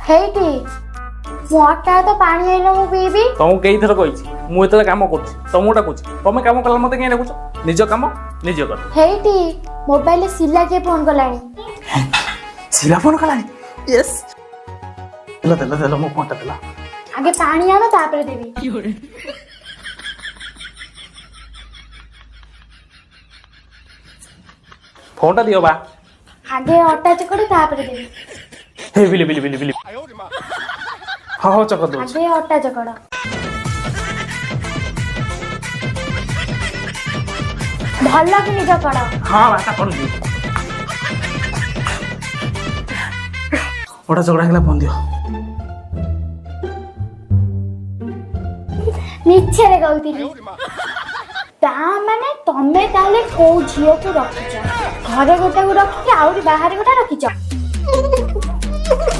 ହେଇଟି ମୁଁ ଅଟା ତ ପାଣି ଆଇଲ ମୁଁ ପିଇବି। ତମକୁ କେଇ ଥର କହିଛି ମୁଁ ଏତେବେଳେ କାମ କରୁଛି ତମକୁ ଡାକୁଛି ତମେ କାମ କଲା ମତେ କାଇଁ ଡାକୁଛ? ନିଜ କାମ ନିଜେ କର। ହେଇଟି ମୋବାଇଲରେ ଶିଲା କିଏ ଫୋନ କଲାଣି? ଶିଲା ଫୋନ କଲାଣି? ୟେସ୍। ଦେଲା ମୋ ଫୋନଟା ଦେଲା। ଆଗେ ପାଣି ଆଣ ତାପରେ ଦେବି। ଫୋନଟା ଦିଅ ବା। ଆଗେ ଅଟା ଚକଡ ତାପରେ ଦେବି। ହେ ବିଲି। ହଁ ଚକର ଦଉଛି। ଆଗେ ଅଟା ଚକଡ। ଭଲ କି ନିଜ କଡ। ହଁ ବାଟା ପଡୁଛି। ଅଟା ଚକଡା ହେଇଗଲା ଫୋନ ଦିଅ। ମିଛରେ କହୁଥିଲି। ତା ମାନେ ତମେ ତାହେଲେ କୋଉ ଝିଅକୁ ରଖିଛ? ଘରେ ଗୋଟାକୁ ରଖିକି ଆହୁରି ବାହାରେ ଗୋଟା ରଖିଛ?